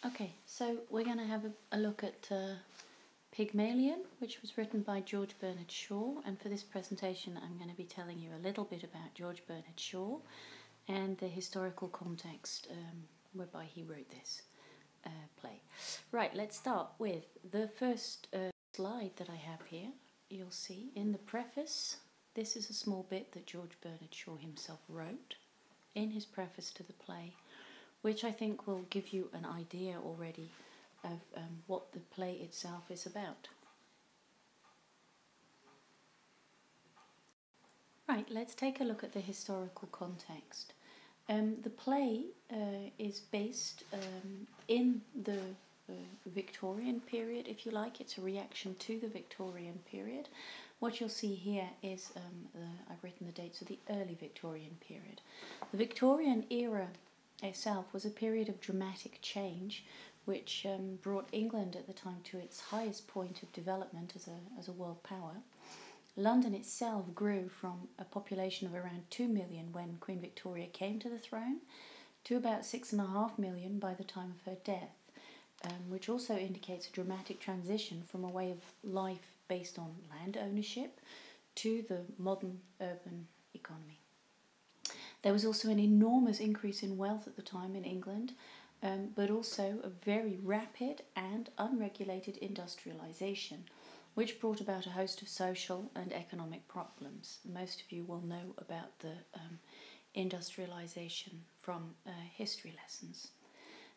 Okay, so we're going to have a look at Pygmalion, which was written by George Bernard Shaw, and for this presentation I'm going to be telling you a little bit about George Bernard Shaw and the historical context whereby he wrote this play. Right, let's start with the first slide that I have here. You'll see in the preface, this is a small bit that George Bernard Shaw himself wrote in his preface to the play, which I think will give you an idea already of what the play itself is about. Right, let's take a look at the historical context. The play is based in the Victorian period, if you like. It's a reaction to the Victorian period. What you'll see here is, I've written the dates of the early Victorian period. The Victorian era itself was a period of dramatic change which brought England at the time to its highest point of development as a world power. London itself grew from a population of around 2 million when Queen Victoria came to the throne to about 6.5 million by the time of her death, which also indicates a dramatic transition from a way of life based on land ownership to the modern urban economy. There was also an enormous increase in wealth at the time in England, but also a very rapid and unregulated industrialisation, which brought about a host of social and economic problems. Most of you will know about the industrialisation from history lessons.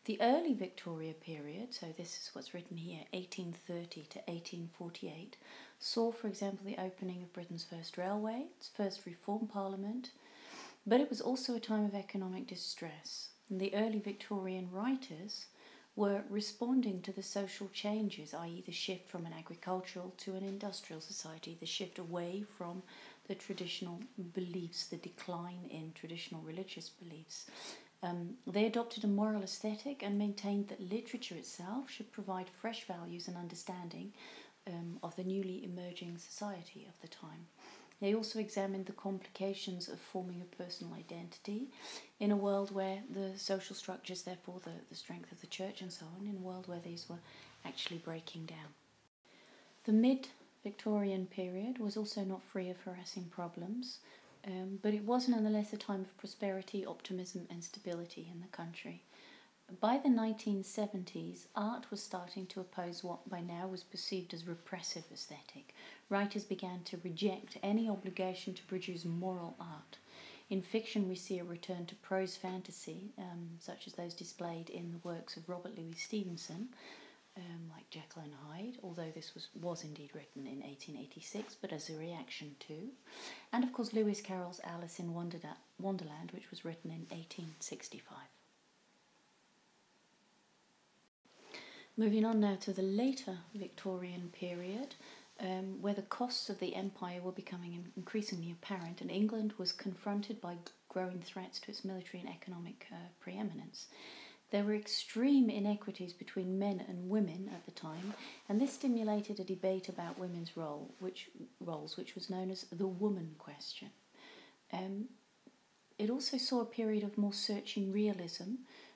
The early Victoria period, so this is what's written here, 1830 to 1848, saw, for example, the opening of Britain's first railway, its first reform parliament, but it was also a time of economic distress. And the early Victorian writers were responding to the social changes, i.e. the shift from an agricultural to an industrial society, the shift away from the traditional beliefs, the decline in traditional religious beliefs. They adopted a moral aesthetic and maintained that literature itself should provide fresh values and understanding of the newly emerging society of the time. They also examined the complications of forming a personal identity in a world where the social structures, therefore the strength of the church and so on, in a world where these were actually breaking down. The mid-Victorian period was also not free of harassing problems, but it was nonetheless a time of prosperity, optimism and stability in the country. By the 1970s, art was starting to oppose what by now was perceived as repressive aesthetic. Writers began to reject any obligation to produce moral art. In fiction, we see a return to prose fantasy, such as those displayed in the works of Robert Louis Stevenson, like Jekyll and Hyde, although this was indeed written in 1886, but as a reaction to, and of course Lewis Carroll's Alice in Wonderland, which was written in 1865. Moving on now to the later Victorian period, where the costs of the empire were becoming increasingly apparent and England was confronted by growing threats to its military and economic preeminence. There were extreme inequities between men and women at the time, and this stimulated a debate about women's roles, which was known as the woman question. It also saw a period of more searching realism,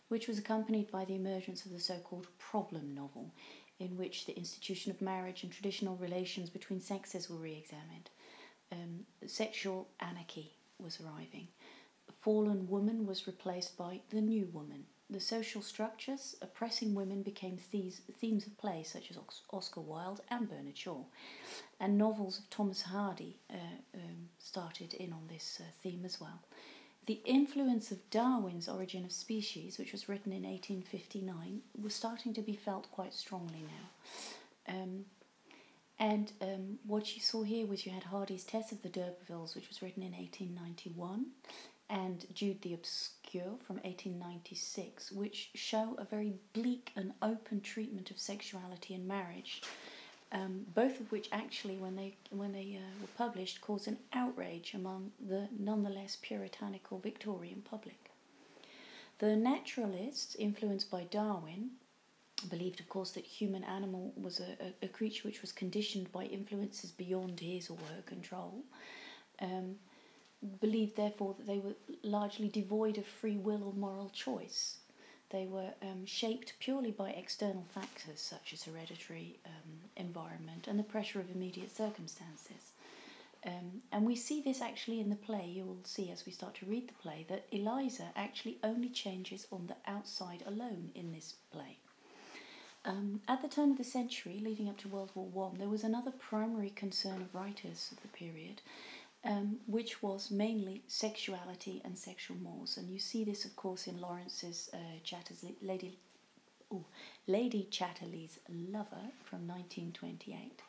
which was accompanied by the emergence of the so-called problem novel, in which the institution of marriage and traditional relations between sexes were re-examined. Sexual anarchy was arriving. The fallen woman was replaced by the new woman. The social structures oppressing women became themes of play such as Oscar Wilde and Bernard Shaw. And novels of Thomas Hardy started in on this theme as well. The influence of Darwin's Origin of Species, which was written in 1859, was starting to be felt quite strongly now. What you saw here was you had Hardy's Tess of the D'Urbervilles, which was written in 1891, and Jude the Obscure from 1896, which show a very bleak and open treatment of sexuality and marriage, both of which actually, when they were published, caused an outrage among the nonetheless puritanical Victorian public. The naturalists, influenced by Darwin, believed, of course, that human animal was a creature which was conditioned by influences beyond his or her control, believed, therefore, that they were largely devoid of free will or moral choice. They were shaped purely by external factors such as hereditary environment and the pressure of immediate circumstances. And we see this actually in the play. You will see as we start to read the play that Eliza actually only changes on the outside alone in this play. At the turn of the century, leading up to World War I, there was another primary concern of writers of the period, which was mainly sexuality and sexual mores. And you see this, of course, in Lawrence's Lady Chatterley's Lover from 1928,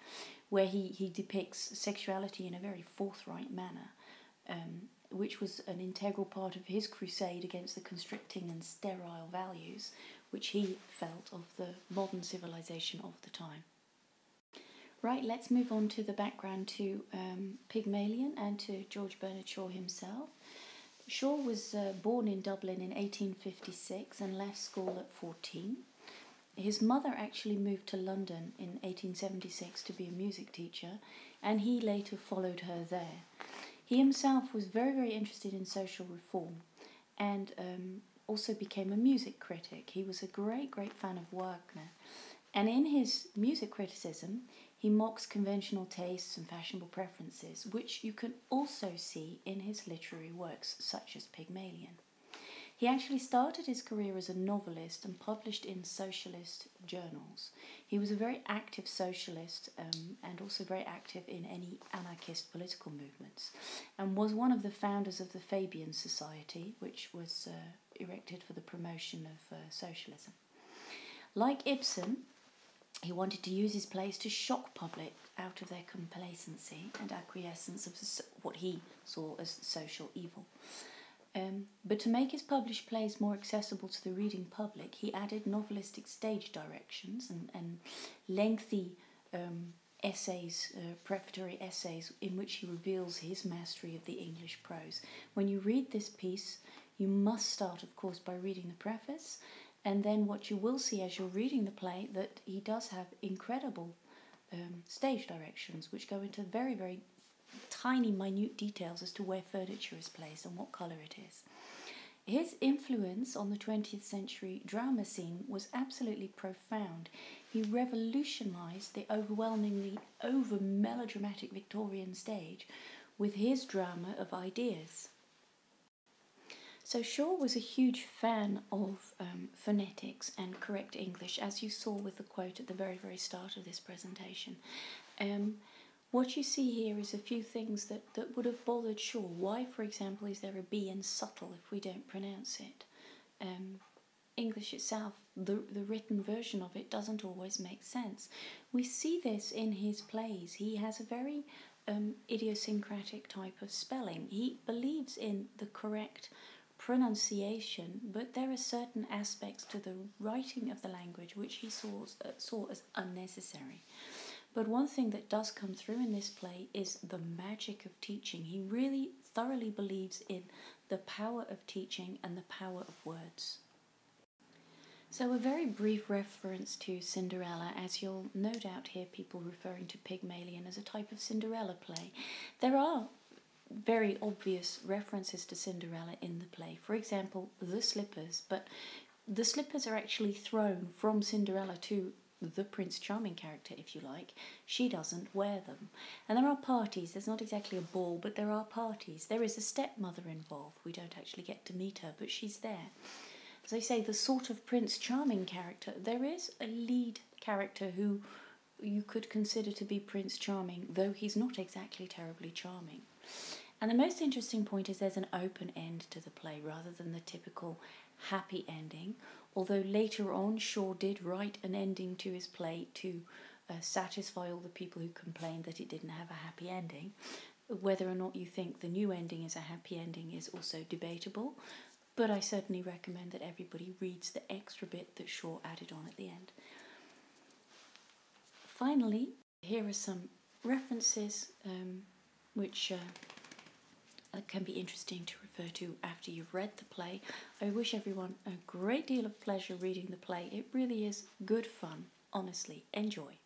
where he depicts sexuality in a very forthright manner, which was an integral part of his crusade against the constricting and sterile values which he felt of the modern civilization of the time. Right, let's move on to the background to Pygmalion and to George Bernard Shaw himself. Shaw was born in Dublin in 1856 and left school at 14. His mother actually moved to London in 1876 to be a music teacher, and he later followed her there. He himself was very, very interested in social reform and also became a music critic. He was a great, great fan of Wagner. And in his music criticism, he mocks conventional tastes and fashionable preferences, which you can also see in his literary works, such as Pygmalion. He actually started his career as a novelist and published in socialist journals. He was a very active socialist and also very active in any anarchist political movements, and was one of the founders of the Fabian Society, which was erected for the promotion of socialism. Like Ibsen, he wanted to use his plays to shock public out of their complacency and acquiescence of what he saw as social evil. But to make his published plays more accessible to the reading public, he added novelistic stage directions and lengthy essays, prefatory essays, in which he reveals his mastery of the English prose. When you read this piece, you must start, of course, by reading the preface, and then what you will see as you're reading the play, that he does have incredible stage directions, which go into very, very tiny, minute details as to where furniture is placed and what colour it is. His influence on the 20th century drama scene was absolutely profound. He revolutionised the overwhelmingly over-melodramatic Victorian stage with his drama of ideas. So Shaw was a huge fan of phonetics and correct English, as you saw with the quote at the very, very start of this presentation. What you see here is a few things that would have bothered Shaw. Why, for example, is there a B in subtle if we don't pronounce it? English itself, the written version of it, doesn't always make sense. We see this in his plays. He has a very idiosyncratic type of spelling. He believes in the correct pronunciation, but there are certain aspects to the writing of the language which he saw as unnecessary. But one thing that does come through in this play is the magic of teaching. He really thoroughly believes in the power of teaching and the power of words. So a very brief reference to Cinderella, as you'll no doubt hear people referring to Pygmalion as a type of Cinderella play. There are very obvious references to Cinderella in the play. For example, the slippers, but the slippers are actually thrown from Cinderella to the Prince Charming character, if you like. She doesn't wear them. And there are parties. There's not exactly a ball, but there are parties. There is a stepmother involved. We don't actually get to meet her, but she's there. As I say, the sort of Prince Charming character, there is a lead character who you could consider to be Prince Charming, though he's not exactly terribly charming. And the most interesting point is there's an open end to the play rather than the typical happy ending, although later on Shaw did write an ending to his play to satisfy all the people who complained that it didn't have a happy ending. Whether or not you think the new ending is a happy ending is also debatable, but I certainly recommend that everybody reads the extra bit that Shaw added on at the end. Finally, here are some references which can be interesting to refer to after you've read the play. I wish everyone a great deal of pleasure reading the play. It really is good fun, honestly. Enjoy.